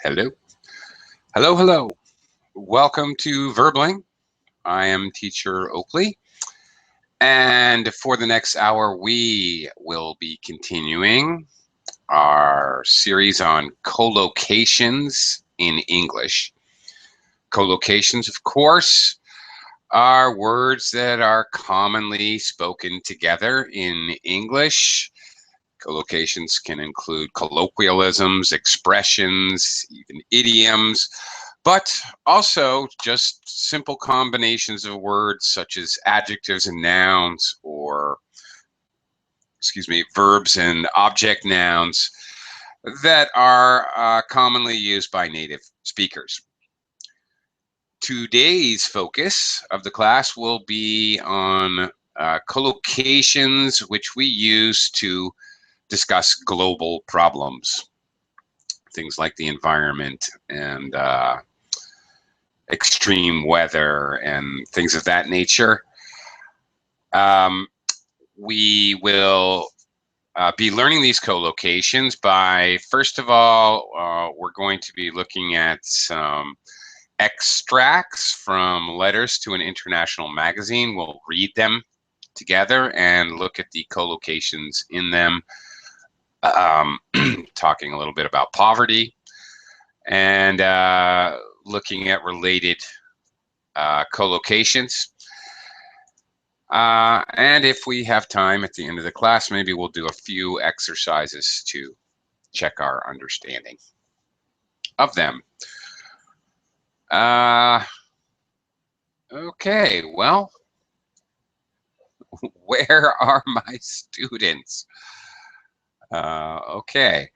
Hello. Hello, hello. Welcome to Verbling. I am teacher Oakley. And for the next hour, we will be continuing our series on collocations in English. Collocations, of course, are words that are commonly spoken together in English. Collocations can include colloquialisms, expressions, even idioms, but also just simple combinations of words such as adjectives and nouns, or, verbs and object nouns that are commonly used by native speakers. Today's focus of the class will be on collocations, which we use to discuss global problems, things like the environment and extreme weather and things of that nature. We will be learning these collocations by, first of all, we're going to be looking at some extracts from letters to an international magazine. We'll read them together and look at the collocations in them, talking a little bit about poverty and looking at related collocations. And if we have time at the end of the class, maybe we'll do a few exercises to check our understanding of them. Okay, well, where are my students? Okay.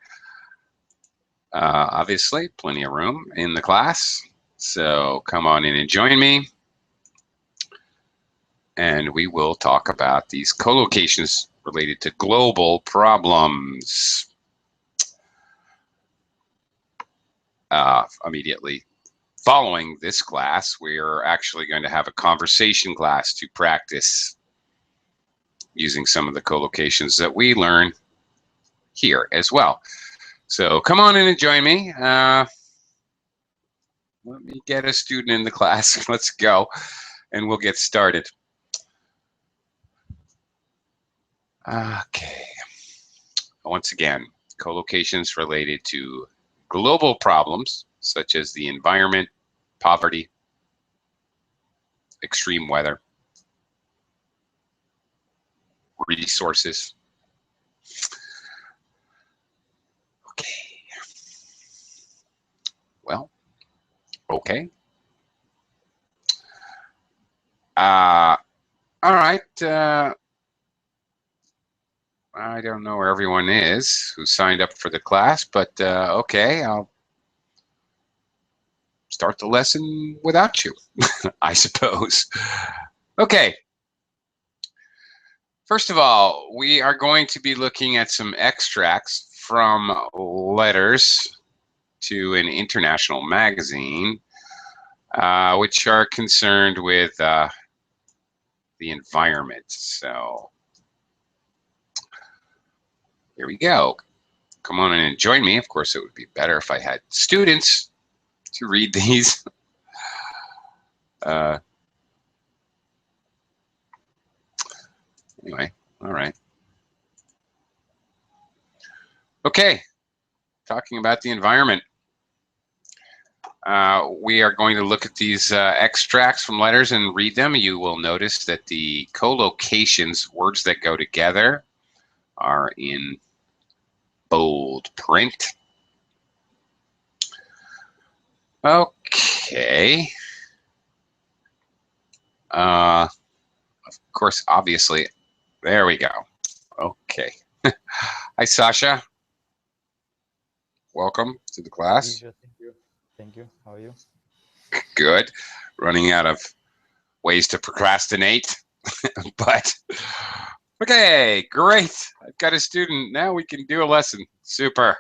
Obviously, plenty of room in the class, so come on in and join me, and we will talk about these collocations related to global problems. Immediately following this class, we are actually going to have a conversation class to practice using some of the collocations that we learn here as well. So come on in and join me. Let me get a student in the class. Let's go, and we'll get started. Okay. Once again, collocations related to global problems such as the environment, poverty, extreme weather, resources. Okay. Well, okay. All right. I don't know where everyone is who signed up for the class, but okay, I'll start the lesson without you, I suppose. Okay. First of all, we are going to be looking at some extracts from letters to an international magazine, which are concerned with the environment. So here we go. Come on in and join me. Of course, it would be better if I had students to read these. Anyway, all right. Okay, talking about the environment. We are going to look at these extracts from letters and read them. You will notice that the collocations, words that go together, are in bold print. Okay. Of course, obviously, there we go. Okay. Hi, Sasha. Welcome to the class. Thank you. Thank you. How are you? Good. Running out of ways to procrastinate, but okay, great. I've got a student. Now we can do a lesson. Super.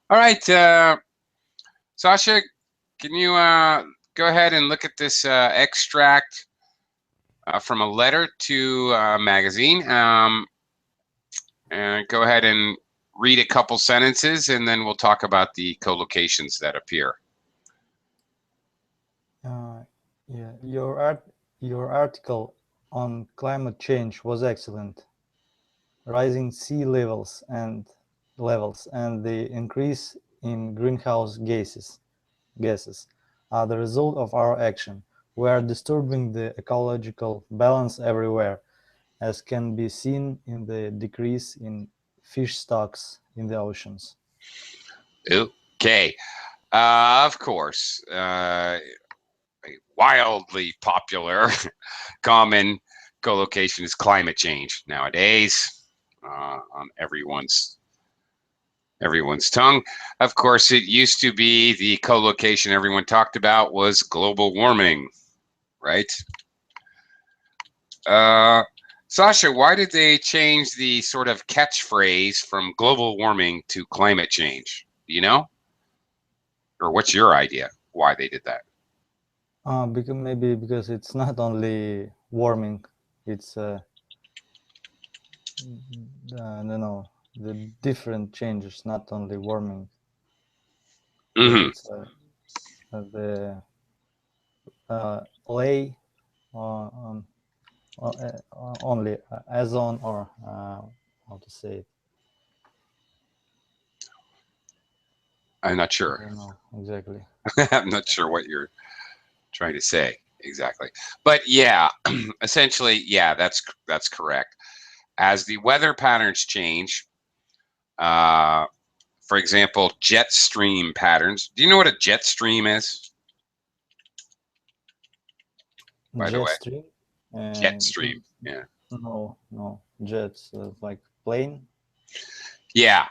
All right, Sasha, can you go ahead and look at this extract from a letter to a magazine, and go ahead and read a couple sentences, and then we'll talk about the collocations that appear. Yeah, your article on climate change was excellent. Rising sea levels and the increase in greenhouse gases are the result of our action. We are disturbing the ecological balance everywhere, as can be seen in the decrease in fish stocks in the oceans. Okay. Of course, a wildly popular common collocation is climate change nowadays, on everyone's tongue. Of course, it used to be the collocation everyone talked about was global warming, right? Sasha, why did they change the sort of catchphrase from global warming to climate change? Do you know? Or what's your idea why they did that? Maybe because it's not only warming, it's I don't know, the different changes, not only warming. Because Mm-hmm. it's the lay only ozone, or how to say it. I'm not I sure. don't know exactly. I'm not sure what you're trying to say exactly. But yeah, essentially, yeah, that's correct. As the weather patterns change, for example, jet stream patterns. Do you know what a jet stream is? By the Jet way, stream? jet stream. Yeah. No, jets, like plane. Yeah,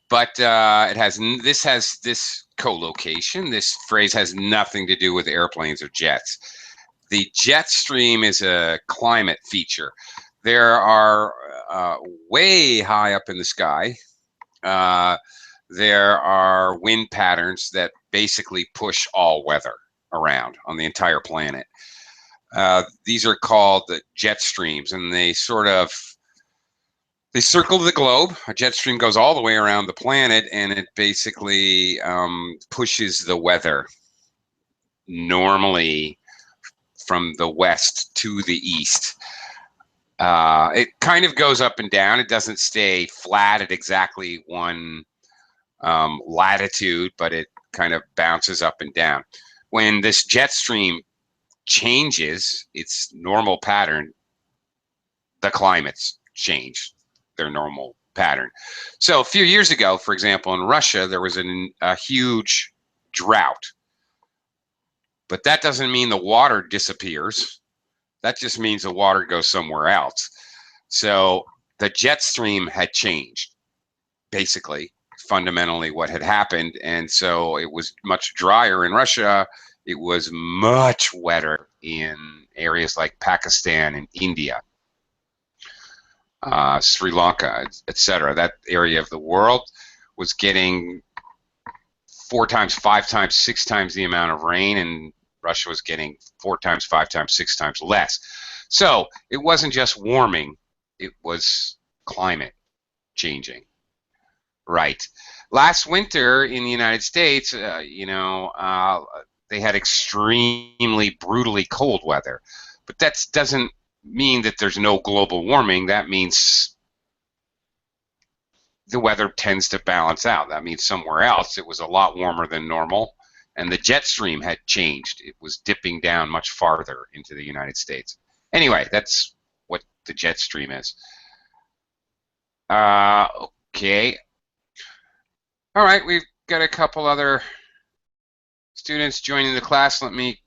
but this collocation. This phrase has nothing to do with airplanes or jets. The jet stream is a climate feature. There are way high up in the sky. Uh, there are wind patterns that basically push all weather around on the entire planet. These are called the jet streams, and they circle the globe. A jet stream goes all the way around the planet, and it basically pushes the weather normally from the west to the east. It kind of goes up and down. It doesn't stay flat at exactly one latitude, but it kind of bounces up and down. When this jet stream changes its normal pattern, the climates change their normal pattern. So a few years ago, for example, in Russia, there was a huge drought. But that doesn't mean the water disappears. That just means the water goes somewhere else. So the jet stream had changed, basically, fundamentally what had happened. And so it was much drier in Russia. It was much wetter in areas like Pakistan and India, Sri Lanka, etc. That area of the world was getting 4 times, 5 times, 6 times the amount of rain, and Russia was getting 4 times, 5 times, 6 times less. So it wasn't just warming, it was climate changing. Right. Last winter in the United States, they had extremely brutally cold weather. But that doesn't mean that there's no global warming. That means the weather tends to balance out. That means somewhere else it was a lot warmer than normal, and the jet stream had changed. It was dipping down much farther into the United States. Anyway, that's what the jet stream is. Okay. All right, we've got a couple other students joining the class. Let me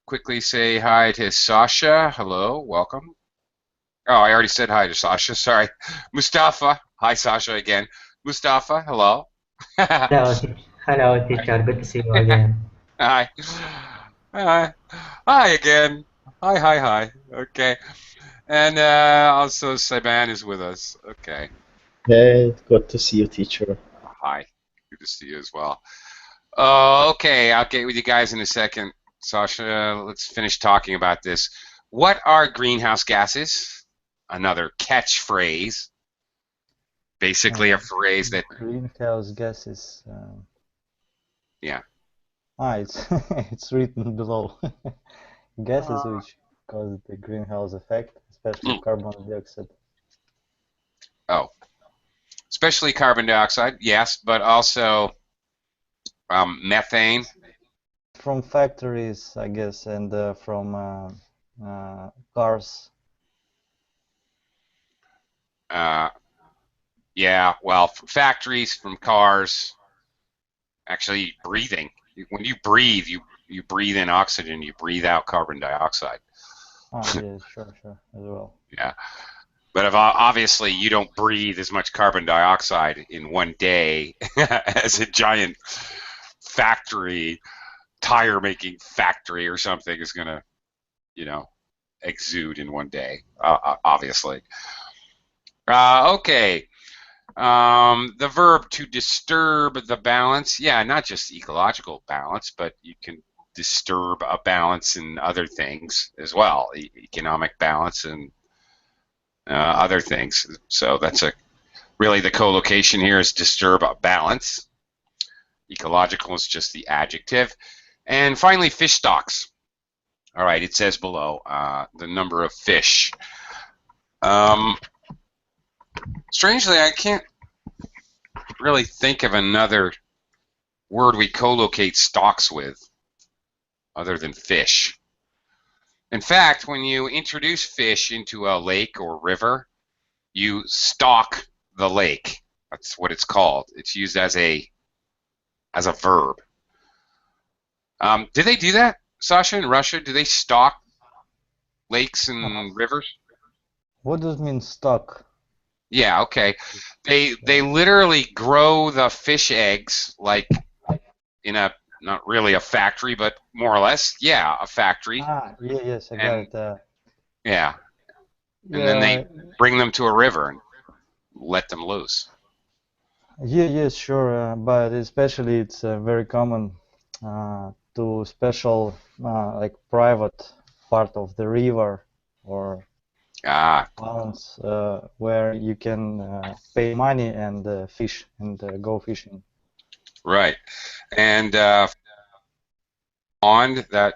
quickly say hi to Sasha. Hello, welcome. Oh, I already said hi to Sasha. Sorry. Mustafa. Hi, Sasha again. Mustafa, hello. Hello, hello, teacher. Good to see you again. Hi. Hi. Hi again. Hi, hi, hi. Okay. And also Saban is with us. Okay. Hey, good to see you, teacher. Hi. Good to see you as well. Okay, I'll get with you guys in a second. Sasha, let's finish talking about this. What are greenhouse gases? Another catchphrase. basically a phrase that, greenhouse gases. yeah. It's it's written below. Gases which cause the greenhouse effect, especially carbon dioxide. Oh, especially carbon dioxide, yes, but also methane. From factories, I guess, and from cars. Yeah, well, from factories, from cars, actually breathing. When you breathe, you breathe in oxygen, you breathe out carbon dioxide. Yeah, sure, as well. Yeah. But if, obviously you don't breathe as much carbon dioxide in one day as a giant factory, tire making factory or something is going to, exude in one day, obviously. Okay. The verb to disturb the balance, yeah, not just ecological balance, but you can disturb a balance in other things as well, economic balance and other things. So that's really the collocation here is disturb a balance. Ecological is just the adjective. And finally, fish stocks. All right, it says below the number of fish. Strangely, I can't really think of another word we collocate stocks with other than fish. In fact, when you introduce fish into a lake or river, you stock the lake. That's what it's called. It's used as a verb. Do they do that, Sasha, in Russia? Do they stock lakes and rivers? What does it mean stock? Yeah, okay. They literally grow the fish eggs like in a, not really a factory, but more or less, yeah, a factory. Yes, I got it. Yeah. And then they bring them to a river and let them loose. Yes, sure. But especially it's very common to special like private part of the river or ponds where you can pay money and fish and go fishing. Right. And pond, that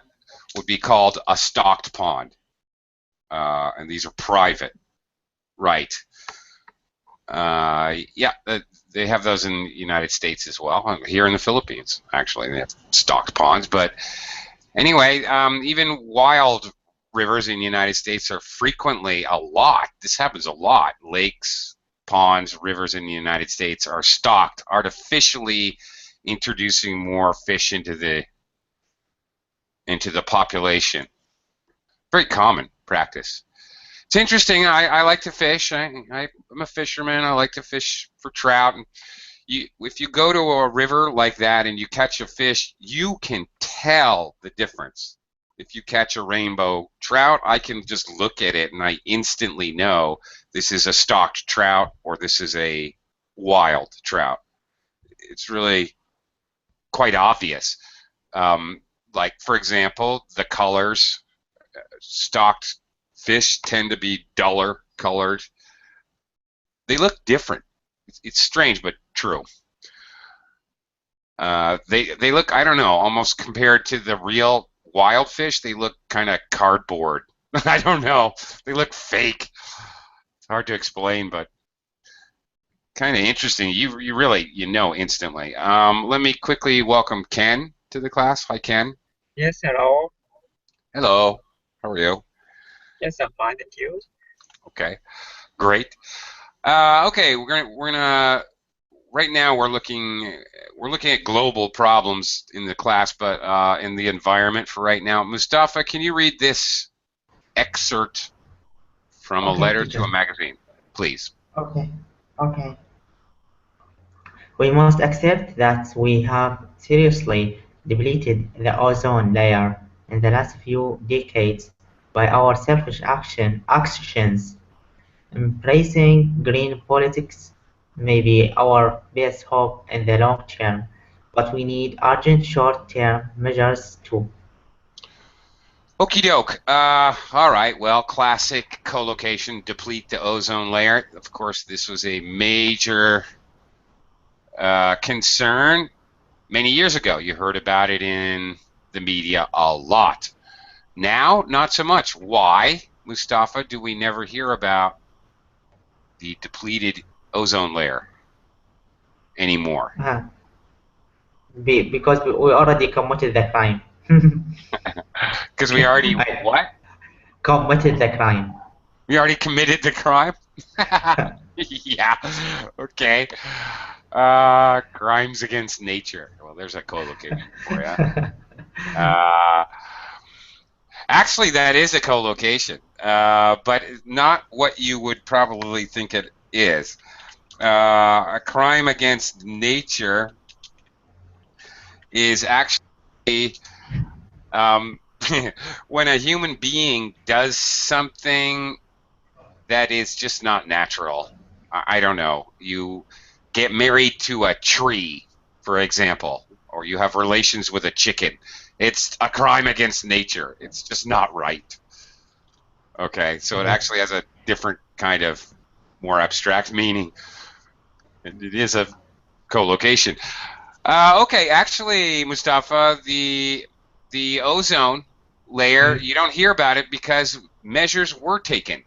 would be called a stocked pond. And these are private. Right. Yeah, they have those in the United States as well. Here in the Philippines, actually, they have stocked ponds. But anyway, even wild rivers in the United States are frequently this happens a lot. Lakes, ponds, rivers in the United States are stocked, artificially introducing more fish into the population. Very common practice. It's interesting. I like to fish. I'm a fisherman. I like to fish for trout. And if you go to a river like that and you catch a fish, you can tell the difference. If you catch a rainbow trout, I can just look at it and I instantly know this is a stocked trout or this is a wild trout. It's really quite obvious. Like, for example, the colors, stocked fish tend to be duller colored. They look different. It's strange, but true. They look, I don't know, almost compared to the real wild fish, they look kind of cardboard. I don't know. They look fake. It's hard to explain, but kind of interesting. You really instantly. Let me quickly welcome Ken to the class. Hi, Ken. Yes, hello. Hello. How are you? Yes, I'm fine, thank you. Okay, great. Okay, we're gonna right now we're looking at global problems in the class, but in the environment for right now. Mustafa, can you read this excerpt from a letter to a magazine, please? Okay. We must accept that we have seriously depleted the ozone layer in the last few decades by our selfish actions. Embracing green politics may be our best hope in the long term, but we need urgent short-term measures too. Okie doke. All right. Well, classic collocation, deplete the ozone layer. Of course, this was a major concern many years ago. You heard about it in the media a lot. Now, not so much. Why, Mustafa, do we never hear about the depleted ozone layer anymore? Because we already committed the crime. Because we already I what? committed the crime. We already committed the crime? Yeah. Okay. Crimes against nature. Well, there's a co-location for you. Actually, that is a co-location, but not what you would probably think it is. A crime against nature is actually when a human being does something that is just not natural. I don't know. You get married to a tree, for example, or you have relations with a chicken. It's a crime against nature. It's just not right. Okay, so it actually has a different kind of more abstract meaning. And it is a co-location. Okay, actually, Mustafa, the ozone layer, you don't hear about it because measures were taken.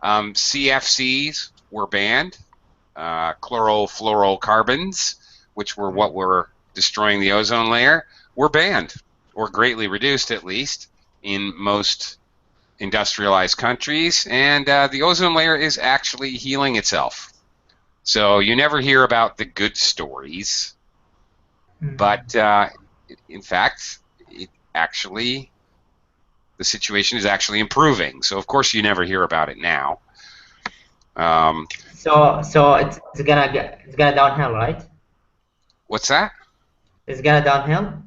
CFCs were banned. Chlorofluorocarbons, which were what were destroying the ozone layer, were banned, or greatly reduced at least, in most industrialized countries. And the ozone layer is actually healing itself. So you never hear about the good stories. But in fact, the situation is actually improving. So of course you never hear about it now. So it's gonna downhill, right? What's that? It's gonna downhill.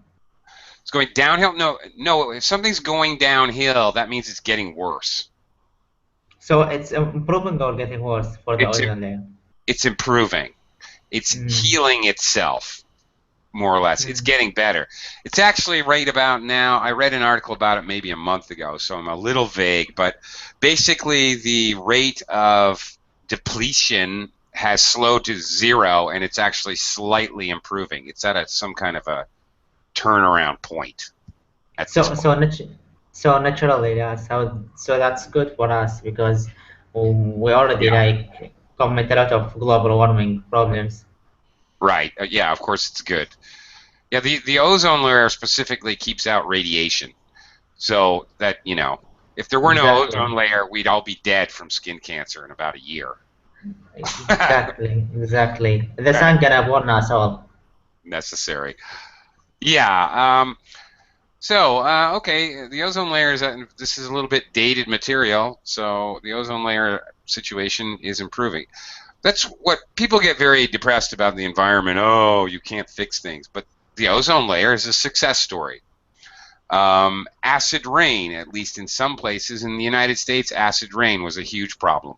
It's going downhill? No. If something's going downhill, that means it's getting worse. So it's improving or getting worse for the ozone layer? It's improving. It's healing itself, more or less. It's getting better. It's actually right about now. I read an article about it maybe a month ago, so I'm a little vague, but basically the rate of depletion has slowed to 0, and it's actually slightly improving. It's at some kind of a turnaround point. So naturally, yeah. So that's good for us because we already commit a lot of global warming problems. Right. Yeah. Of course, it's good. Yeah. The ozone layer specifically keeps out radiation, so that if there were no ozone layer, we'd all be dead from skin cancer in about a year. Exactly. The sun gonna burn us all. Necessary. Yeah. Okay, the ozone layer this is a little bit dated material, so the ozone layer situation is improving. That's what people get very depressed about the environment. Oh, you can't fix things, but the ozone layer is a success story. Acid rain, at least in some places in the United States, acid rain was a huge problem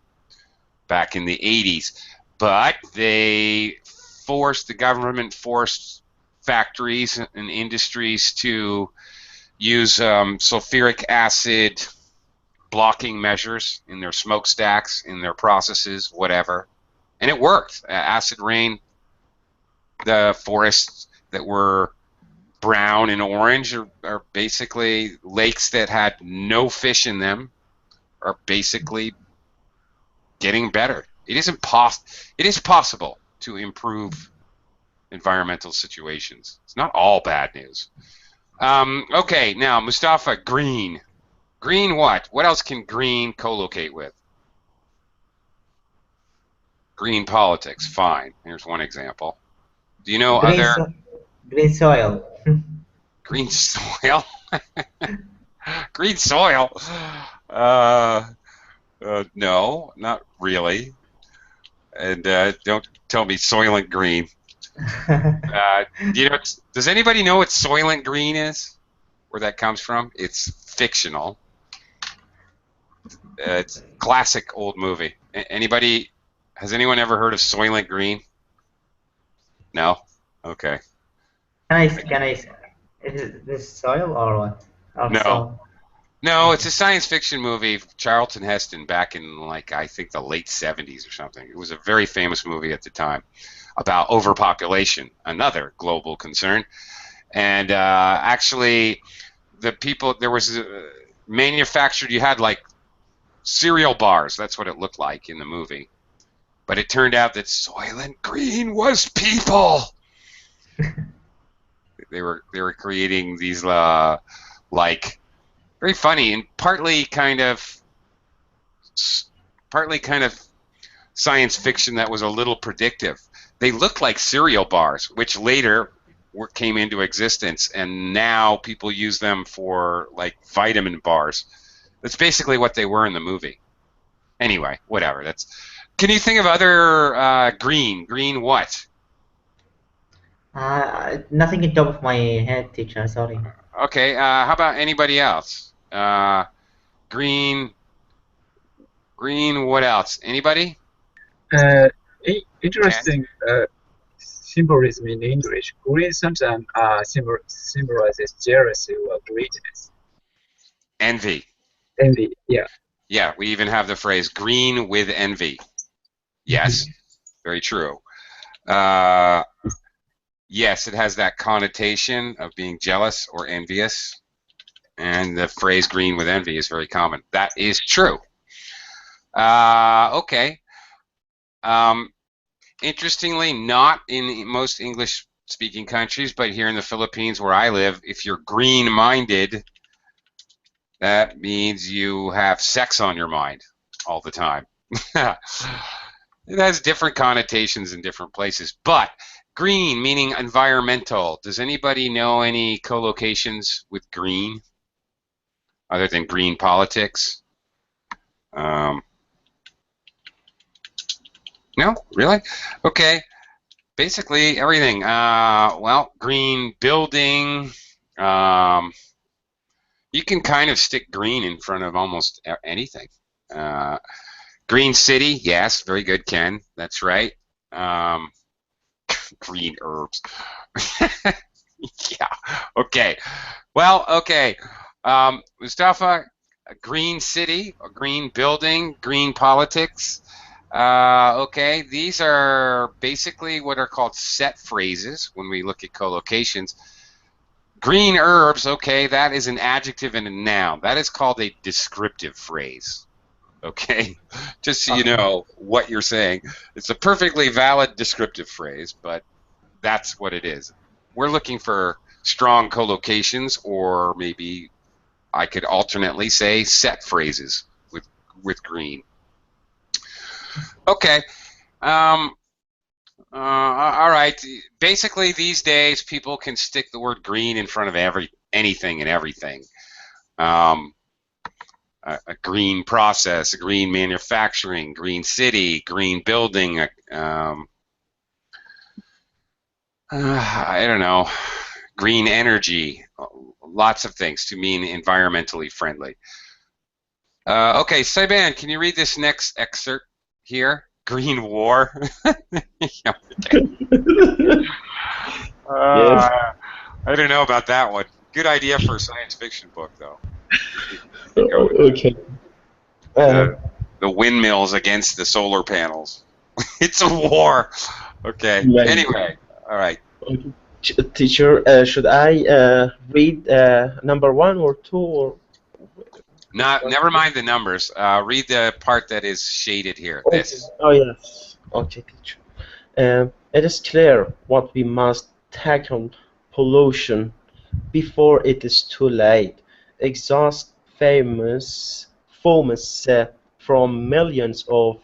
back in the 80s, but the government forced factories and industries to use sulfuric acid blocking measures in their smokestacks, in their processes, whatever. And it worked. Acid rain, the forests that were brown and orange are basically lakes that had no fish in them are basically getting better. It is possible to improve environmental situations. It's not all bad news. Okay, now Mustafa, green. Green what? What else can green co-locate with? Green politics, fine. Here's one example. Do you know green soil? Green soil? Green soil? No, not really. And don't tell me Soylent Green. Does anybody know what Soylent Green is? Where that comes from? It's fictional. It's a classic old movie. Has anyone ever heard of Soylent Green? No? Okay. Can I? Is this soil or what? No. No, it's a science fiction movie. Charlton Heston back in like I think the late 70s or something. It was a very famous movie at the time about overpopulation, another global concern. And actually, the people there was manufactured. You had like cereal bars. That's what it looked like in the movie. But it turned out that Soylent Green was people. They were creating these like very funny and partly kind of science fiction that was a little predictive. They looked like cereal bars, which later came into existence, and now people use them for like vitamin bars. That's basically what they were in the movie. Anyway, whatever. Can you think of other green? Green what? Nothing in top of my head, teacher. Sorry. Okay. How about anybody else? Green. Green. What else? Anybody? Interesting symbolism in English. Green sometimes symbolizes jealousy or greediness. Envy. Envy, yeah. Yeah, we even have the phrase "green with envy." Yes, very true. Yes, it has that connotation of being jealous or envious, and the phrase "green with envy" is very common. That is true. Okay. Interestingly, not in most English-speaking countries, but here in the Philippines where I live, if you're green-minded, that means you have sex on your mind all the time. It has different connotations in different places, but green meaning environmental. Does anybody know any collocations with green other than green politics? No, really? Okay. Basically everything. Well, green building. You can kind of stick green in front of almost anything. Green city, yes, very good, Ken. That's right. Green herbs. Yeah. Okay. Well, okay. Mustafa, a green city, a green building, green politics. Okay, these are basically what are called set phrases when we look at collocations. Green herbs, okay, that is an adjective and a noun. That is called a descriptive phrase. Okay, just so you know what you're saying. It's a perfectly valid descriptive phrase, but that's what it is. We're looking for strong collocations, or maybe I could alternately say set phrases with green. Okay. All right. Basically, these days, people can stick the word green in front of anything and everything. A green process, a green manufacturing, green city, green building. I don't know. Green energy. Lots of things to mean environmentally friendly. Okay, Saiban, can you read this next excerpt here? Green war. Yeah, okay. Yes. I don't know about that one. Good idea for a science fiction book, though. Okay. The windmills against the solar panels. It's a war. Okay. Right. Anyway, all right. Okay. Teacher, should I read number 1 or 2 or? Never mind the numbers. Read the part that is shaded here. Okay. This. Oh yes. Okay, teacher. It is clear what we must tackle pollution before it is too late. Exhaust foams from millions of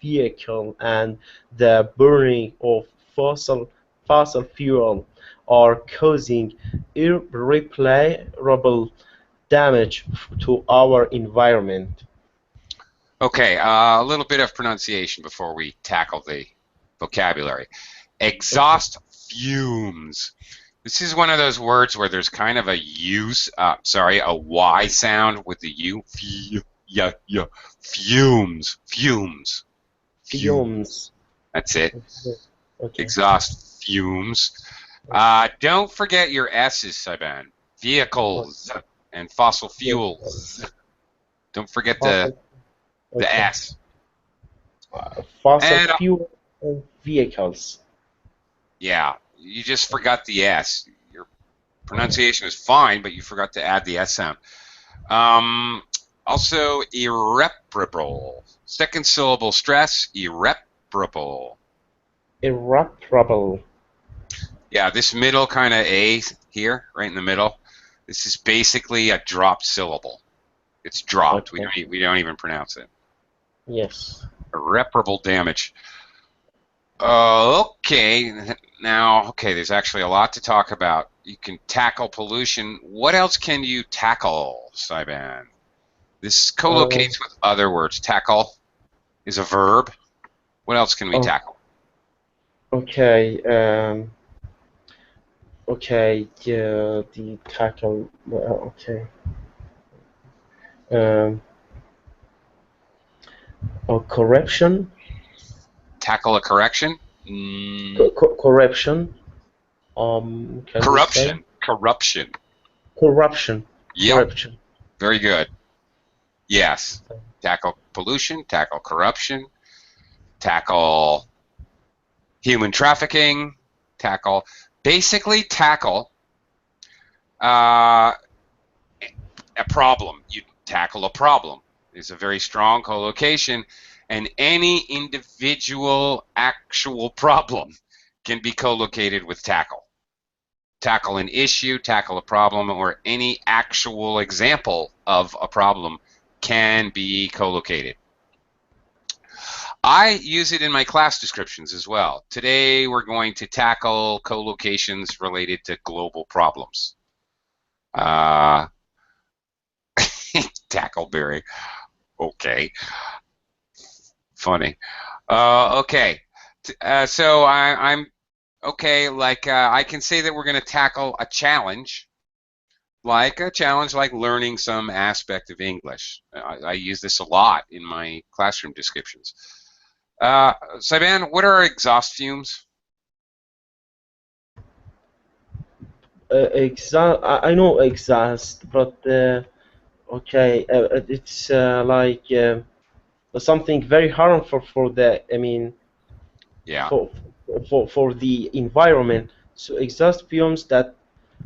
vehicles and the burning of fossil fuel are causing irreparable damage to our environment. Okay, a little bit of pronunciation before we tackle the vocabulary. Exhaust fumes. This is one of those words where there's kind of a a Y sound with the U. Fumes. Fumes. That's it. Okay. Exhaust fumes. Don't forget your S's, Saiban. Vehicles. and fossil Yes. fuels. Don't forget Fossil. the Okay. S. Fossil And fuel and vehicles. yeah, you just forgot the S. Your pronunciation is fine, but you forgot to add the S sound. Also, irreparable. Second syllable stress, irreparable. Irreparable. Yeah, this middle kind of A here, right in the middle, this is basically a dropped syllable. It's dropped. Okay. We don't even pronounce it. Yes. Irreparable damage. Okay, now, okay, there's actually a lot to talk about. You can tackle pollution. What else can you tackle, Saiban? This co-locates with other words. Tackle is a verb. What else can we Oh, tackle? okay. Okay. Yeah. The tackle. Okay. Um. Oh, corruption. Tackle a correction? Corruption. Can we say Corruption. corruption? Yep, Corruption. very good. Yes. Tackle pollution, tackle corruption, tackle human trafficking, basically tackle a problem. You tackle a problem. It's a very strong collocation, and any individual actual problem can be collocated with tackle. Tackle an issue, tackle a problem, or any actual example of a problem can be collocated. I use it in my class descriptions as well. Today we're going to tackle collocations related to global problems. Tackleberry. Okay. Funny. Okay. So I'm okay. Like I can say that we're going to tackle a challenge like learning some aspect of English. I use this a lot in my classroom descriptions. Saiban, what are exhaust fumes? I know exhaust, but okay, it's like something very harmful for the. I mean, Yeah. for the environment. So exhaust fumes that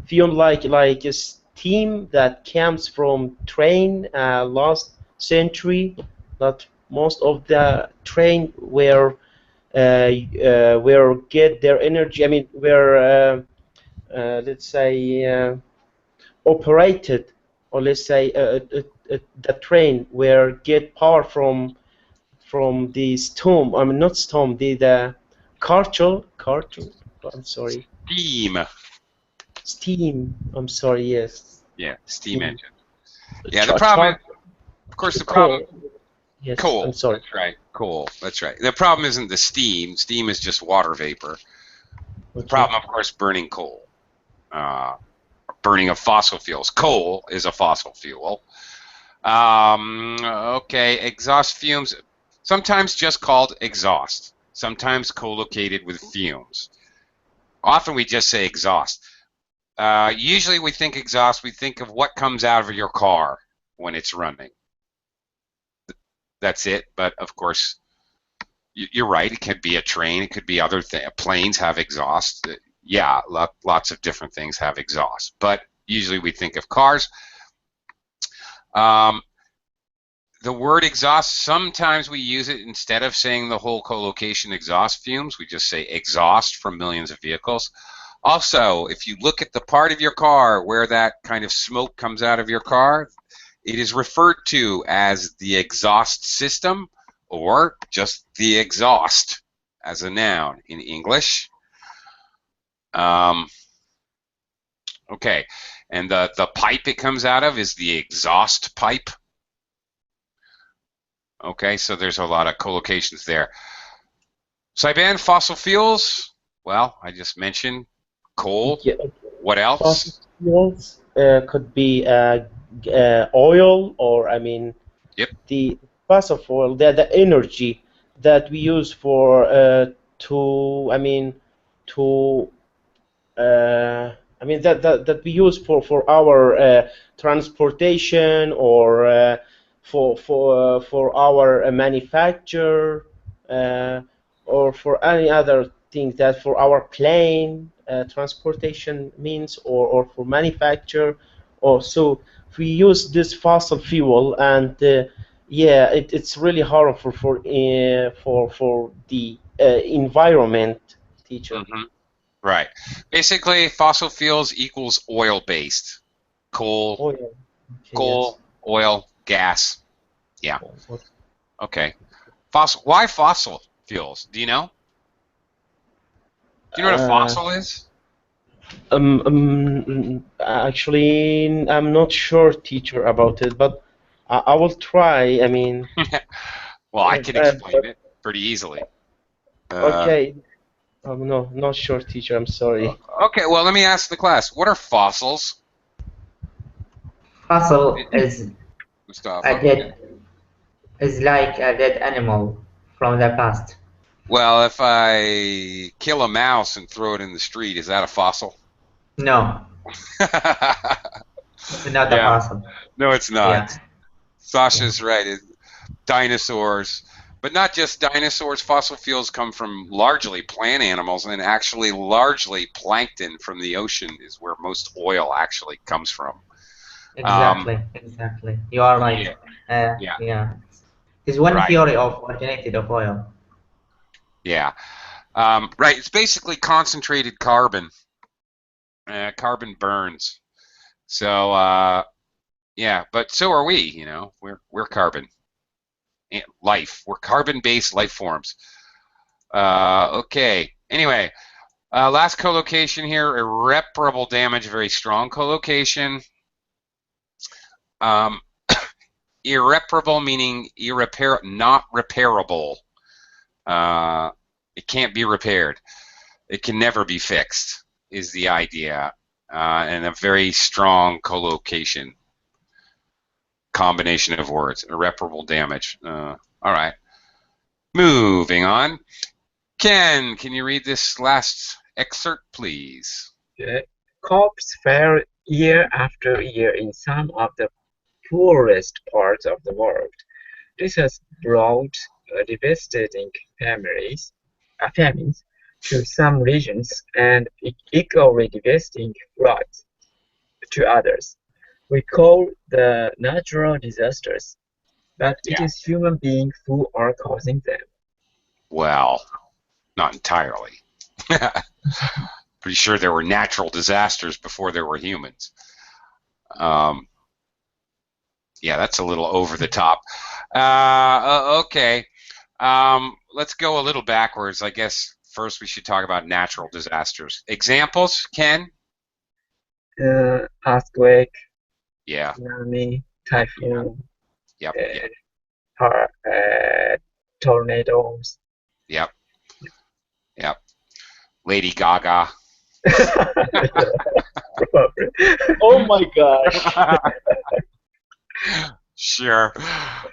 fume like a steam that comes from train last century. That most of the train where get their energy. I mean, where let's say operated, or let's say the train where get power from the storm. I mean, not storm. The cartel. I'm sorry. Steam. I'm sorry. Yes. Yeah. Steam engine. The Yeah. The problem, of course, the problem. coal. Yes. Coal. I'm sorry. That's right. Coal. That's right. The problem isn't the steam. Steam is just water vapor. The Okay. problem, of course, burning coal. Burning of fossil fuels. Coal is a fossil fuel. Okay, exhaust fumes, sometimes just called exhaust, sometimes co-located with fumes. Often we just say exhaust. Usually we think exhaust, we think of what comes out of your car when it's running. That's it, but of course, you're right, it could be a train, it could be other things. Planes have exhaust. Yeah, lots of different things have exhaust, but usually we think of cars. The word exhaust, sometimes we use it instead of saying the whole collocation exhaust fumes. We just say exhaust from millions of vehicles. Also, if you look at the part of your car where that kind of smoke comes out of your car, it is referred to as the exhaust system or just the exhaust as a noun in English. Okay, and the pipe it comes out of is the exhaust pipe. Okay, so there's a lot of collocations there. Saiban, fossil fuels. Well, I just mentioned coal. Yeah. What else? Fossil fuels could be oil, or I mean, Yep. the fossil fuel, the energy that we use for to I mean that we use for our transportation or for our manufacture or for any other thing that for our plane transportation means or for manufacture or so we use this fossil fuel and yeah it's really harmful for the environment, teacher. Hmm. Right. Basically, fossil fuels equals oil-based. Coal, Oh yeah. Okay, yes. coal, oil, gas. Yeah. Okay. Okay. Fossil. Why fossil fuels? Do you know? Do you know what a Uh, fossil is? actually, I'm not sure, teacher, about it, but I will try. I mean, Well, I can explain but it pretty easily. Uh, okay. No, not sure, teacher. I'm sorry. okay. Well, let me ask the class. What are fossils? Fossil is a Mustafa. dead is like a dead animal from the past. Well, if I kill a mouse and throw it in the street, is that a fossil? No, not a Yeah. fossil. No, it's not. Yeah, yeah, Sasha's right. Dinosaurs, but not just dinosaurs. Fossil fuels come from largely plant animals, and actually largely plankton from the ocean is where most oil actually comes from. Um, exactly. You are right. yeah, yeah, Yeah, it's one right, theory of originated of oil. yeah, right. It's basically concentrated carbon. Carbon burns. So yeah, but so are we. You know, we're carbon. Life. We're carbon-based life forms. Okay. Anyway, last collocation here, irreparable damage, very strong collocation. Um, irreparable meaning not repairable. It can't be repaired. It can never be fixed, is the idea. And a very strong collocation. Combination of words, irreparable damage. All right. Moving on. Ken, can you read this last excerpt, please? Okay. Crops fail year after year in some of the poorest parts of the world. This has brought devastating famines to some regions and equally devastating floods to others. We call the natural disasters, but it Yeah. is human beings who are causing them. Well, not entirely. Pretty sure there were natural disasters before there were humans. Yeah, that's a little over the top. Okay. Let's go a little backwards. I guess first we should talk about natural disasters. Examples, Ken? Earthquake, Yeah. tsunami, Yeah. typhoon, Yep. Yep. Tornadoes. Yep. Yep. Lady Gaga. Oh my gosh. Sure.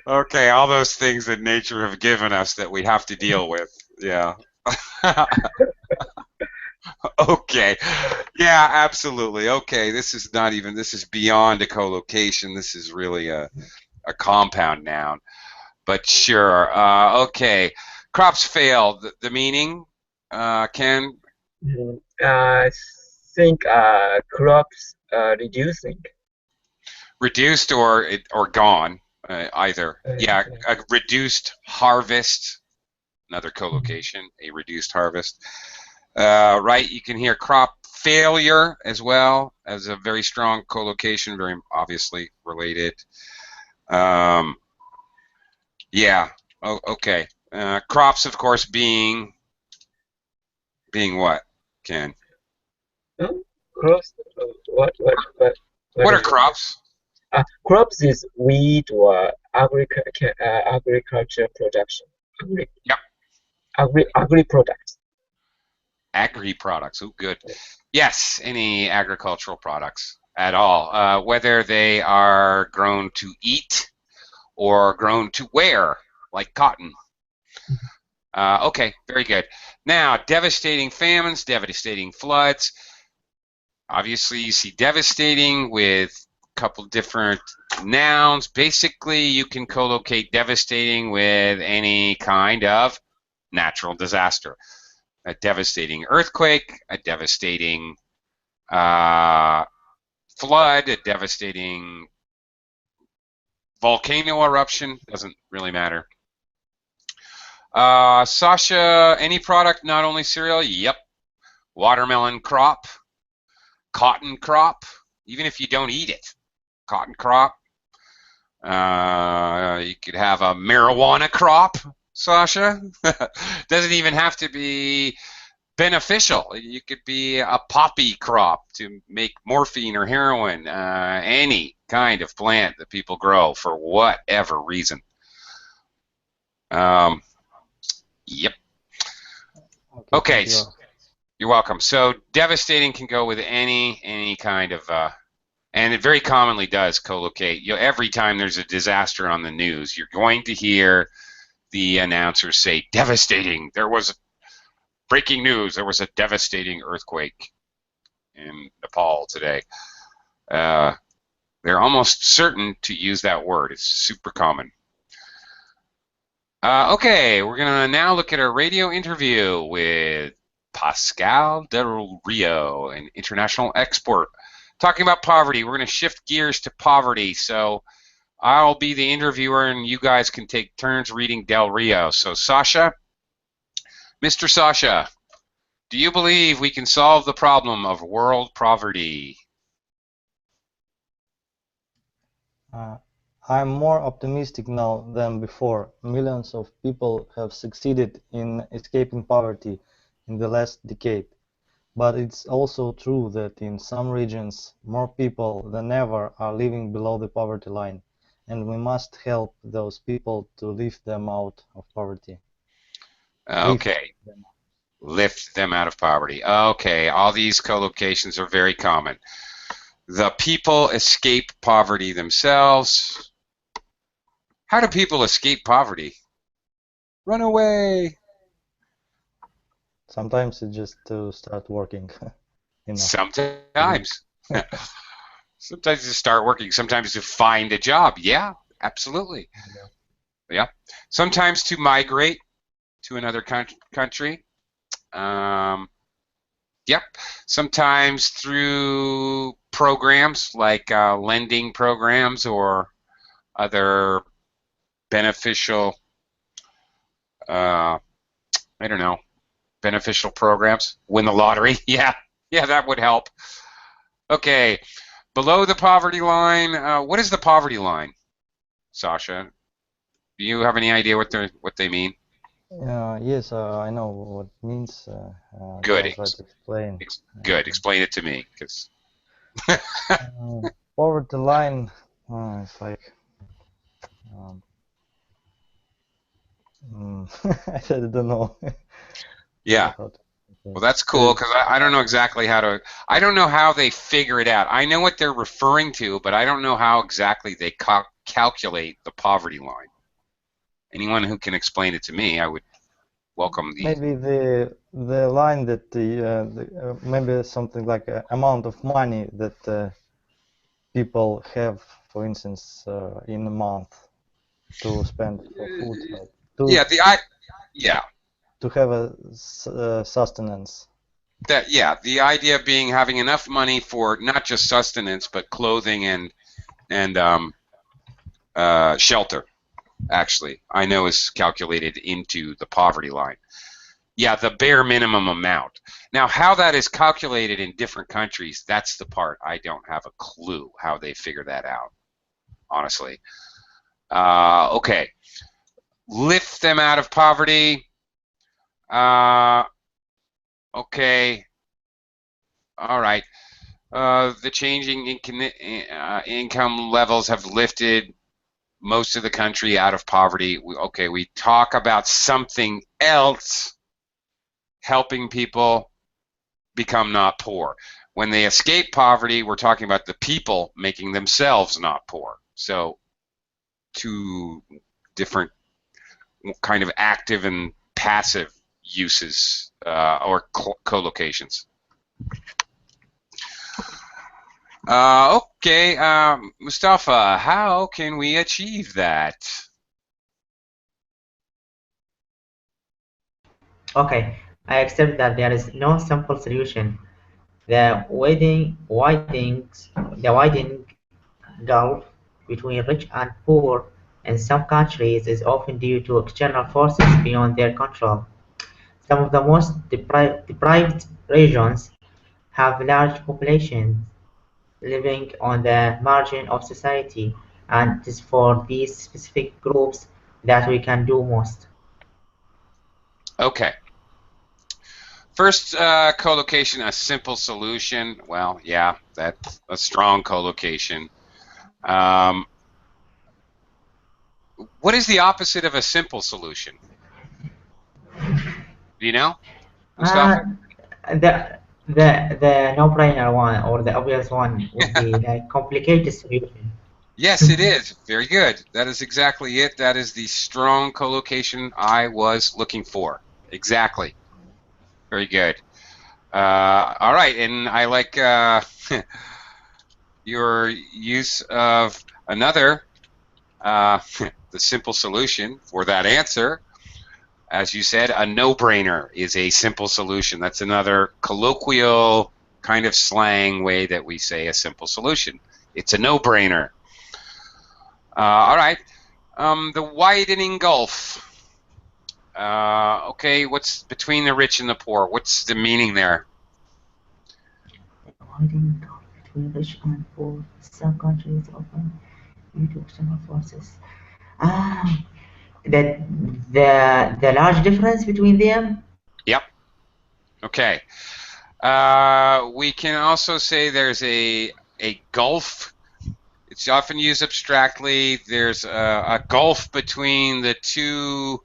Okay, all those things that nature have given us that we have to deal with. Yeah. Okay. Yeah, absolutely. Okay, this is not even, this is beyond a collocation. This is really a compound noun. But sure. Okay. Crops fail. The meaning, Ken? I think crops reducing. Reduced or gone, either. Yeah, a reduced harvest, another collocation, a reduced harvest. Right, you can hear crop failure as well as a very strong collocation, very obviously related. Yeah, okay. Crops, of course, being what, Ken? Huh? Crops? What What are is it? crops? Crops is wheat or agriculture production. Yep. Agri products. Agri products. Oh, good. Yes, any agricultural products at all, whether they are grown to eat or grown to wear, like cotton. Okay, very good. Now, devastating famines, devastating floods. obviously, you see devastating with a couple different nouns. Basically, you can collocate devastating with any kind of natural disaster. A devastating earthquake, a devastating flood, a devastating volcano eruption, doesn't really matter. Sasha, any product, not only cereal? Yep. Watermelon crop, cotton crop, even if you don't eat it. Cotton crop. You could have a marijuana crop, Sasha. Doesn't even have to be beneficial. You could be a poppy crop to make morphine or heroin, any kind of plant that people grow for whatever reason. Yep. Okay. You're welcome. So devastating can go with any kind of, and it very commonly does collocate. Every time there's a disaster on the news, you're going to hear the announcers say, devastating. There was breaking news. There was a devastating earthquake in Nepal today. They're almost certain to use that word. It's super common. Okay, we're going to now look at our radio interview with Pascal Del Rio, an international expert. Talking about poverty, we're going to shift gears to poverty. So I'll be the interviewer, and you guys can take turns reading Del Rio. So Sasha, Mr. Sasha, do you believe we can solve the problem of world poverty? I'm more optimistic now than before. Millions of people have succeeded in escaping poverty in the last decade. But it's also true that in some regions, more people than ever are living below the poverty line, and we must help those people to lift them out of poverty. Okay. Lift them out of poverty. Okay, all these collocations are very common. The people escape poverty themselves. How do people escape poverty? Run away. Sometimes it's just to start working. Sometimes. Sometimes to start working. Sometimes to find a job. Yeah, absolutely. Yeah. Sometimes to migrate to another country. Yep. Sometimes through programs like lending programs or other beneficial, I don't know, beneficial programs. Win the lottery. Yeah, that would help. Okay. Below the poverty line, what is the poverty line, Sasha? Do you have any idea what they mean? Yes, I know what it means. Good. I'll try to explain. Good. Explain it to me, because poverty line is like I don't know. Yeah. Well, that's cool, because I don't know exactly how to. I don't know how they figure it out. I know what they're referring to, but I don't know how exactly they calculate the poverty line. Anyone who can explain it to me, I would welcome the. Maybe the line that maybe something like amount of money that people have, for instance, in a month to spend for food. To have a sustenance. The idea being having enough money for not just sustenance but clothing and shelter. Actually, I know is calculated into the poverty line. Yeah, the bare minimum amount. Now, how that is calculated in different countries, that's the part I don't have a clue how they figure that out, honestly. Okay. Lift them out of poverty. Okay. All right. The changing income levels have lifted most of the country out of poverty. We talk about something else helping people become not poor. When they escape poverty, we're talking about the people making themselves not poor. So two different kind of active and passive uses or collocations. Okay, Mustafa, how can we achieve that? Okay, I accept that there is no simple solution. The widening gulf between rich and poor in some countries is often due to external forces beyond their control. Some of the most deprived regions have large populations living on the margin of society, and it is for these specific groups that we can do most. Okay. First, collocation, a simple solution. Well, yeah, that's a strong collocation. Um, what is the opposite of a simple solution? Do you know, Uh, Mustafa? the no-brainer one or the obvious one would be like complicated solution. Yes, it is. Very good. That is exactly it. That is the strong collocation I was looking for. Exactly. Very good. All right, and I like your use of another, the simple solution for that answer. As you said, a no-brainer is a simple solution. That's another colloquial kind of slang way that we say a simple solution. It's a no-brainer. All right. The widening gulf. Okay, what's between the rich and the poor? What's the meaning there? Widening gulf between rich and poor. Some countries often due to external forces. Ah, the large difference between them. Yep. Okay. We can also say there's a gulf. It's often used abstractly. There's a gulf between the two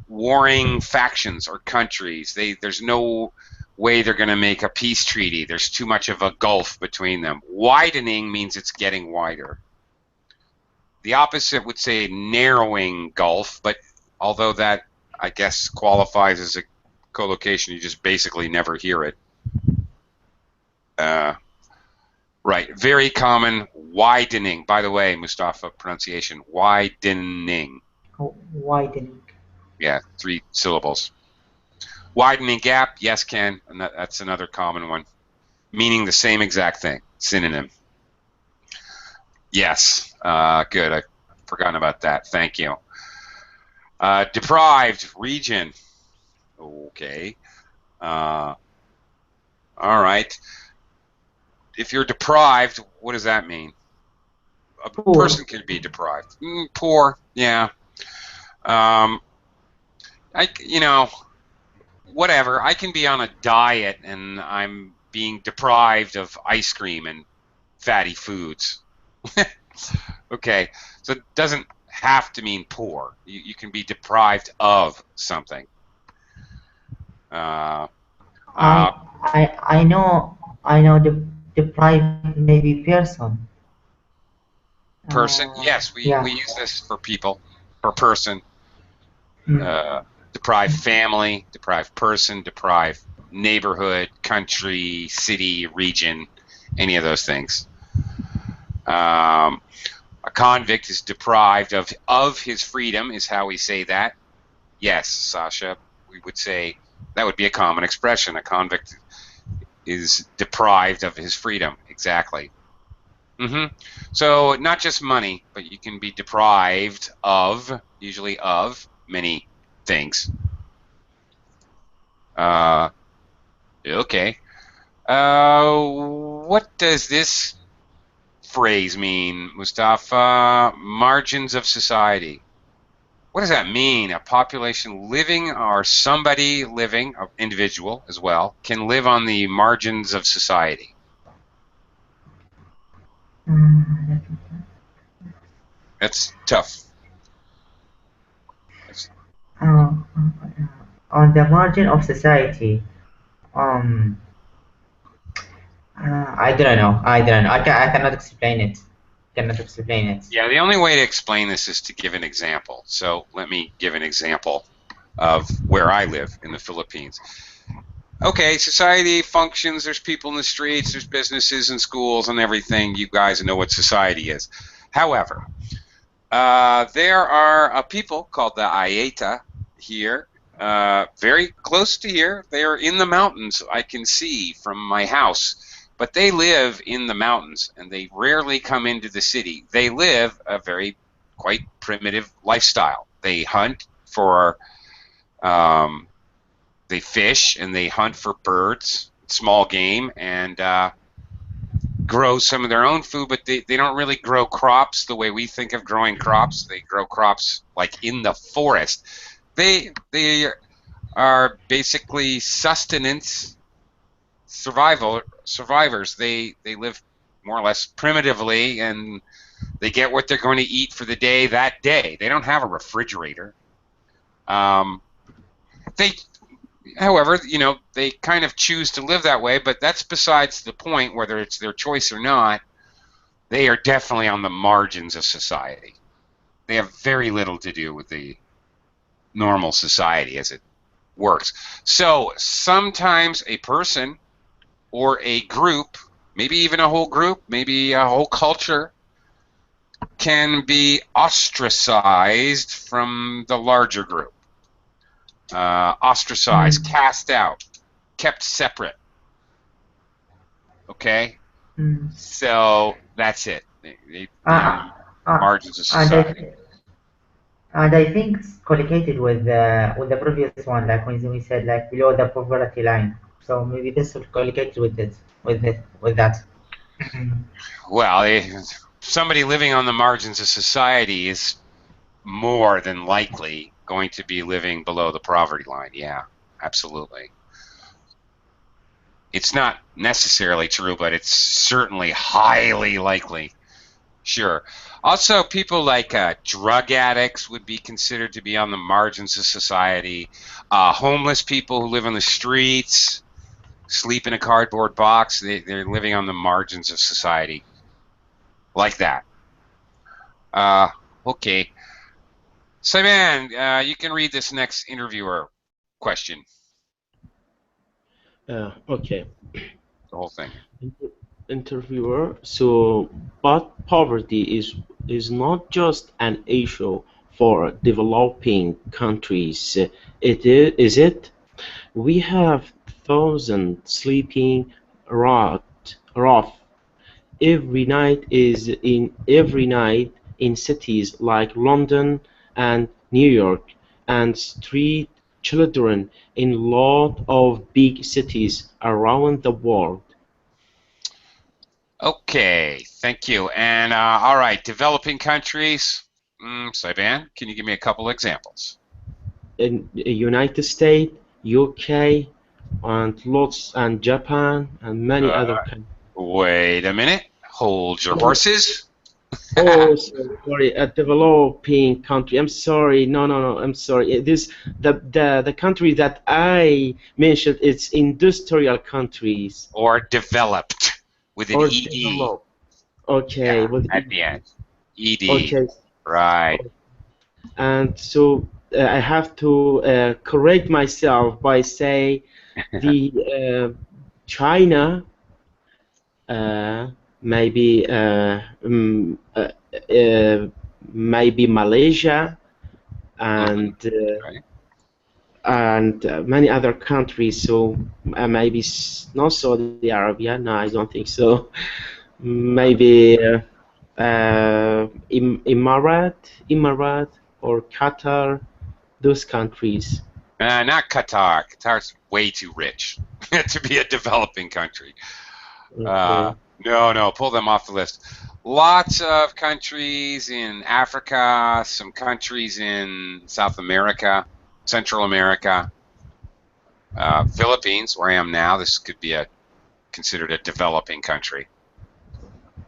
warring factions or countries. There's no way they're going to make a peace treaty. There's too much of a gulf between them. Widening means it's getting wider. The opposite would say narrowing gulf, but although that, I guess, qualifies as a collocation, you just basically never hear it. Right, very common, widening. By the way, Mustafa, pronunciation, widening. Oh, widening. Yeah, 3 syllables. Widening gap, yes, Ken, and that's another common one, meaning the same exact thing, synonym. Yes, good, I've forgotten about that, thank you. Deprived region, okay. All right. If you're deprived, what does that mean? A Poor. person can be deprived. Poor, yeah. Whatever. I can be on a diet and I'm being deprived of ice cream and fatty foods. Okay, so it doesn't have to mean poor. You can be deprived of something. I I know the deprived maybe person. Person, yes, we Yeah. use this for people, for person. Mm. Deprived family, deprived person, deprived neighborhood, country, city, region, any of those things. A convict is deprived of his freedom, is how we say that. Yes, Sasha, we would say that would be a common expression. A convict is deprived of his freedom. Exactly. So not just money, but you can be deprived of, usually of, many things. Okay. What does this phrase mean, Mustafa? Margins of society. What does that mean? A population living, or somebody living, an individual as well, can live on the margins of society. That's tough. Uh, on the margin of society. Um, I don't know. I cannot explain it. Cannot explain it. Yeah, the only way to explain this is to give an example. So let me give an example of where I live in the Philippines. okay, society functions. There's people in the streets. There's businesses and schools and everything. You guys know what society is. However, there are a people called the Ayeta here, very close to here. They are in the mountains. I can see from my house, but they live in the mountains and they rarely come into the city. They live a very quite primitive lifestyle. They hunt for, they fish and they hunt for birds, small game, and grow some of their own food, but they don't really grow crops the way we think of growing crops. They grow crops like in the forest. They are basically sustenance survivors. They live more or less primitively, and they get what they're going to eat for the day that day. They don't have a refrigerator. They However, they kind of choose to live that way, but that's besides the point, whether it's their choice or not. They are definitely on the margins of society. They have very little to do with the normal society as it works. So sometimes a person or a group, maybe even a whole group, maybe a whole culture, can be ostracized from the larger group. Ostracized, cast out, kept separate. Okay? So that's it. They on margins of society. And I think it's collocated with the previous one, like when we said like below the poverty line. So maybe this will collocate with it, with that. Well, somebody living on the margins of society is more than likely going to be living below the poverty line. Yeah, absolutely. It's not necessarily true, but it's certainly highly likely. Sure. Also, people like drug addicts would be considered to be on the margins of society. Homeless people who live on the streets, sleep in a cardboard box, they're living on the margins of society. Like that. Okay. Simon, you can read this next interviewer question. Okay. The whole thing. Interviewer. So, but poverty is not just an issue for developing countries. Is it? We have thousands sleeping rough every night in cities like London and New York, and street children in a lot of big cities around the world. Okay, thank you. And all right, developing countries. Saiban, can you give me a couple examples? In the United States, UK, and Japan, and many other countries. Wait a minute. Hold your horses. Oh, sorry, a developing country. I'm sorry. No, I'm sorry. The country that I mentioned, it's industrial countries. Or developed with an ED. Developed. Okay, Yeah, with at the end. ED. Okay. Right. And so I have to correct myself by saying the China, maybe maybe Malaysia, and many other countries. So maybe not Saudi Arabia. No, I don't think so. Maybe Emirat or Qatar, those countries. Not Qatar. Qatar's way too rich to be a developing country. Okay. No, pull them off the list. Lots of countries in Africa, some countries in South America, Central America, Philippines, where I am now. This could be considered a developing country.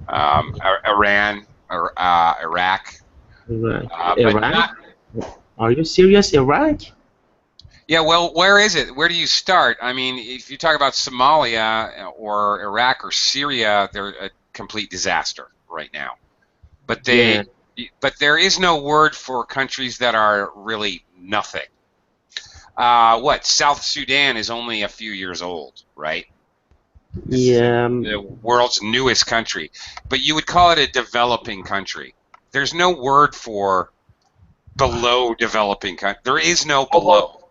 Iran or Iraq. Iraq? Are you serious? Iraq? Yeah, well, where is it? Where do you start? I mean, if you talk about Somalia or Iraq or Syria, they're a complete disaster right now. But but there is no word for countries that are really nothing. What? South Sudan is only a few years old, right? This is Yeah, the world's newest country, but you would call it a developing country. There's no word for below developing country. There is no how about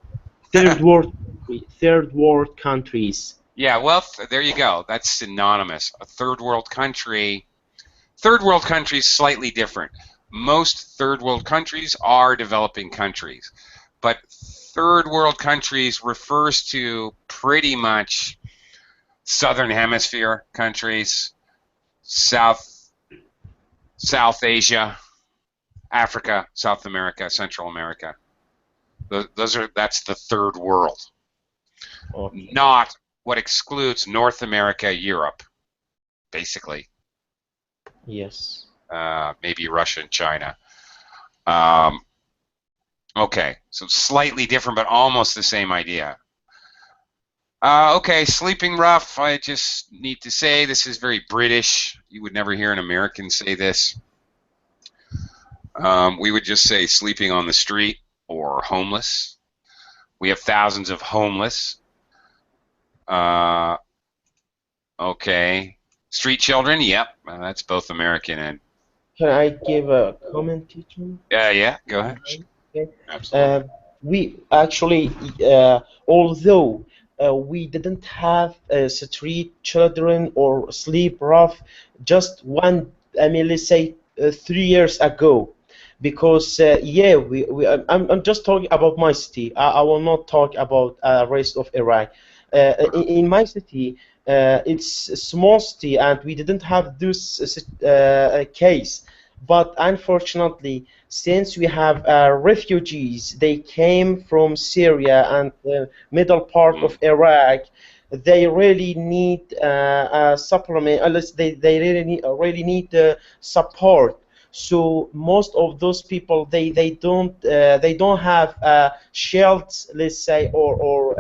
below. third world countries? Yeah, well, there you go. That's synonymous. A third world country. Third world countries slightly different. Most third world countries are developing countries, but third world countries refers to pretty much Southern Hemisphere countries, South Asia, Africa, South America, Central America. That's the third world. Okay. Not what excludes North America, Europe, basically. Yes. Maybe Russia and China. Okay, so slightly different, but almost the same idea. Okay, sleeping rough. I just need to say this is very British. You would never hear an American say this. We would just say sleeping on the street or homeless. We have thousands of homeless. Okay. Street children, yep. That's both American and... Can I give a comment, teacher? Yeah, go ahead. Okay. Absolutely. We actually, although we didn't have street children or sleep rough, just one, I mean, let's say 3 years ago, because yeah, I'm just talking about my city. I will not talk about rest of Iraq. In my city, it's a small city, and we didn't have this case. But unfortunately, since we have refugees, they came from Syria and the middle part of Iraq. They really need a supplement, unless they really need support. So most of those people they don't have shelters, let's say, or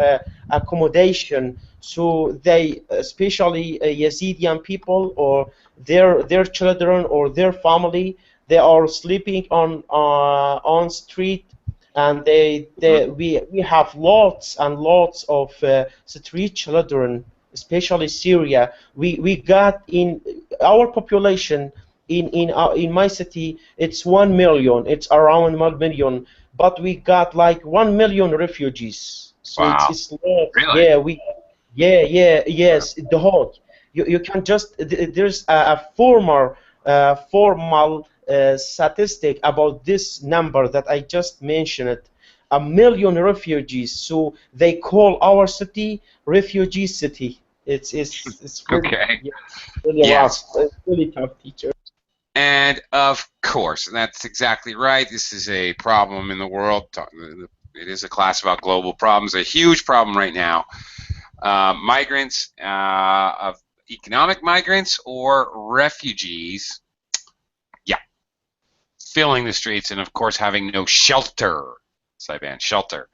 accommodation. So they, especially Yazidi people or their children or their family, they are sleeping on street, and we have lots and lots of street children, especially Syria. We got in our population in my city, it's 1 million, it's around 1 million, but we got like 1 million refugees. So Wow. it's lot. Really? Yeah, yes, the whole. You can just there's a formal statistic about this number that I just mentioned. 1 million refugees. So they call our city refugee city. It's really, Okay. yeah, really rough. Yes. It's really tough, teacher. And of course, that's exactly right. This is a problem in the world. It is a class about global problems, a huge problem right now. Migrants, of economic migrants or refugees, yeah, filling the streets, and of course having no shelter. Saiban, shelter.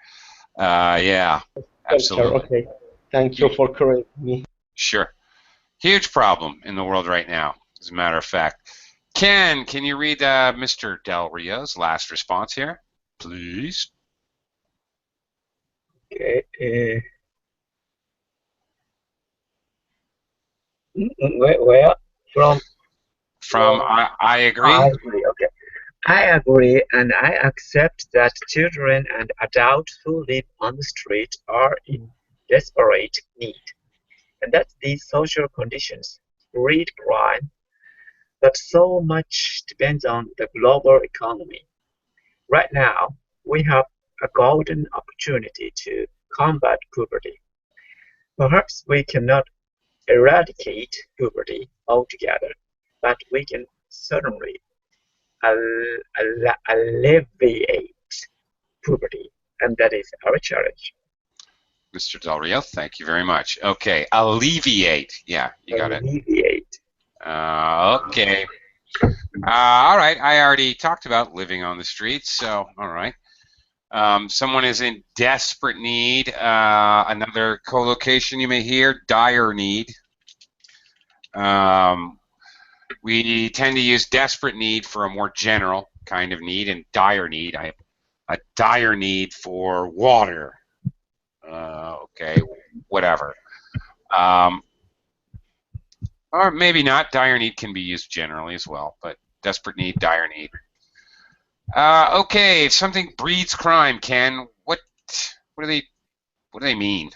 Yeah, absolutely. Okay. Thank you for correcting me. Sure. Huge problem in the world right now, as a matter of fact. Ken, can you read Mr. Del Rio's last response here, please? Okay. Where from? From I agree. I agree. Okay. I agree, and I accept that children and adults who live on the street are in desperate need, and that these social conditions breed crime. But so much depends on the global economy. Right now, we have a golden opportunity to combat poverty. Perhaps we cannot eradicate poverty altogether, but we can certainly alleviate poverty, and that is our challenge. Mr. Del Rio, thank you very much. Okay, alleviate. Yeah, you got it. Alleviate. Okay. All right, I already talked about living on the streets, so all right. Someone is in desperate need. Another collocation you may hear, dire need. We tend to use desperate need for a more general kind of need, and dire need. I have a dire need for water, Okay, whatever. Or maybe not. Dire need can be used generally as well, but desperate need, dire need. Okay, if something breeds crime, Ken, what do they mean?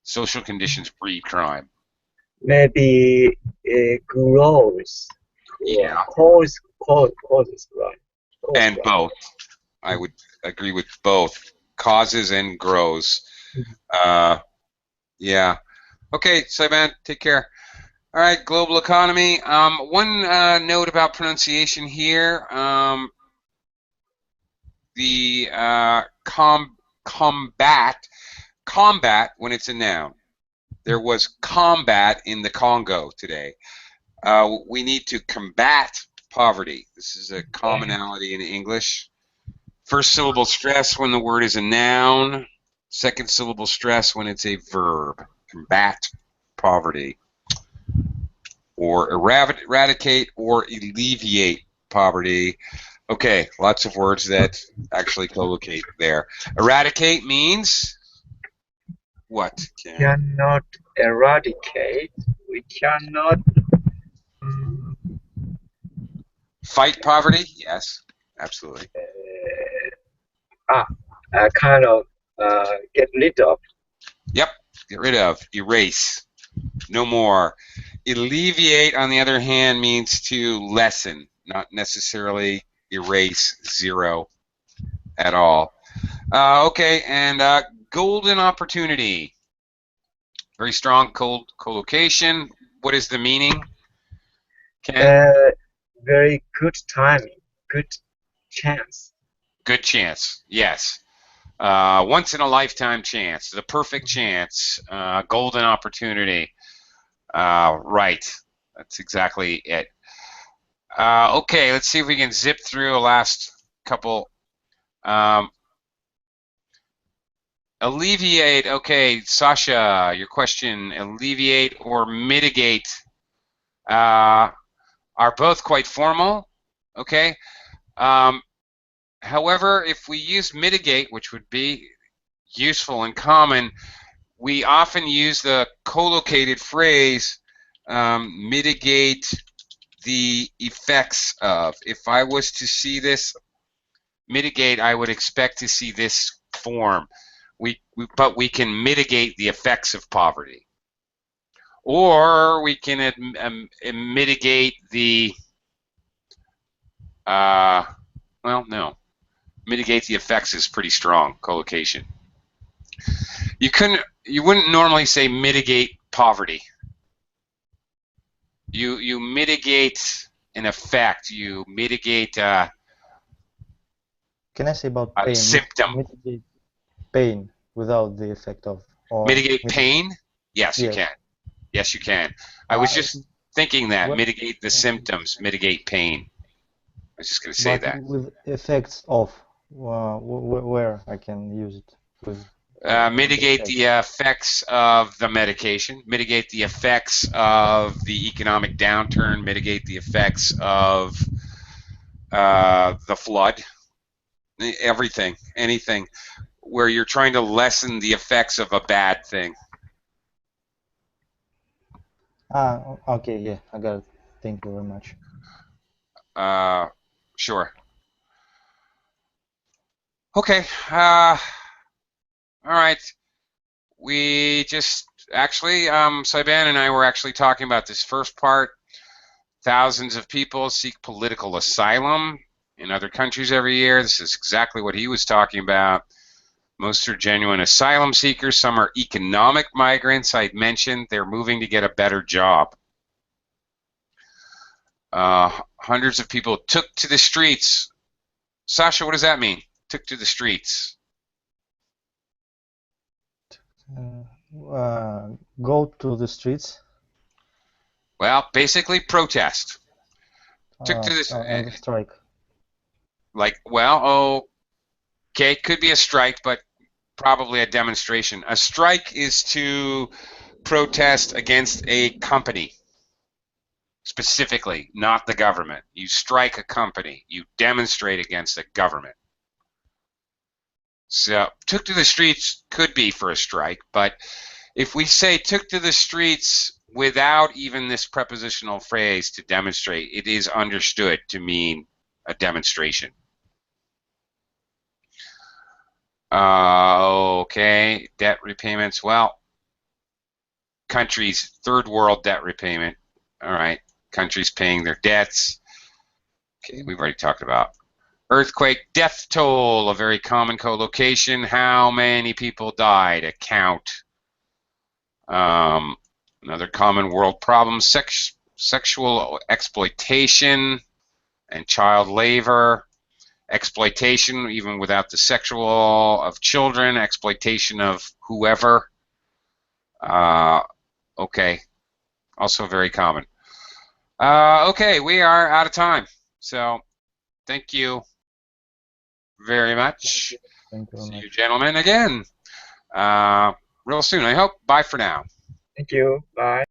Social conditions breed crime. Maybe grows or Yeah, causes crime. Cause and crime. both. I would agree with both. Causes and grows. Yeah. Okay, Saiban, take care. All right, global economy. One note about pronunciation here. The combat when it's a noun. There was combat in the Congo today. We need to combat poverty. This is a commonality in English. First syllable stress when the word is a noun. Second syllable stress when it's a verb. Combat poverty. Or eradicate or alleviate poverty. Okay, lots of words that actually collocate there. Eradicate means what? Cannot eradicate. We cannot Fight poverty? Yes, absolutely. kind of get rid of. Yep, get rid of, erase, no more. Alleviate, on the other hand, means to lessen, not necessarily erase, zero at all. Okay, and golden opportunity. Very strong collocation. What is the meaning, Ken? Very good timing, good chance. Good chance, yes. Once in a lifetime chance, the perfect chance, golden opportunity. Right, that's exactly it. Okay, let's see if we can zip through a last couple. Alleviate, okay, Sasha, your question, alleviate or mitigate are both quite formal, okay? However, if we use mitigate, which would be useful and common, we often use the collocated phrase mitigate the effects of. If I was to see this mitigate, I would expect to see this form. But we can mitigate the effects of poverty. Or we can mitigate the, well, no. Mitigate the effects is pretty strong, collocation. You wouldn't normally say mitigate poverty. You mitigate an effect. You mitigate Can I say about a pain? symptom. Mitigate pain without the effect of. Or Mitigate pain? Yes, you Yes. can. Yes, you can. I was just thinking that. What- Mitigate the symptoms. Mitigate pain. I was just going to say but that. with effects of, where I can use it with. Mitigate the effects of the medication, mitigate the effects of the economic downturn, mitigate the effects of the flood, everything, anything where you're trying to lessen the effects of a bad thing. Okay, yeah, I got it. Thank you very much. Sure. Okay. All right. We just actually, Saiban and I were actually talking about this first part. Thousands of people seek political asylum in other countries every year. This is exactly what he was talking about. Most are genuine asylum seekers. Some are economic migrants. I mentioned they're moving to get a better job. Hundreds of people took to the streets. Sasha, what does that mean? Took to the streets. Go to the streets. Well, basically protest. Took to this, And strike. like, well, okay, could be a strike, but probably a demonstration. A strike is to protest against a company, specifically, not the government. You strike a company. You demonstrate against a government. So took to the streets could be for a strike, but if we say took to the streets without even this prepositional phrase to demonstrate, it is understood to mean a demonstration. Okay, debt repayments. Well, countries, third world debt repayment. All right, countries paying their debts. Okay, we've already talked about. Earthquake death toll, a very common collocation. How many people died? A count. Another common world problem, sexual exploitation and child labor. Exploitation, even without the sexual, of children. Exploitation of whoever. Okay, also very common. Okay, we are out of time. So thank you very much. Thank you very See much. you gentlemen again real soon, I hope. Bye for now. Thank you. Bye.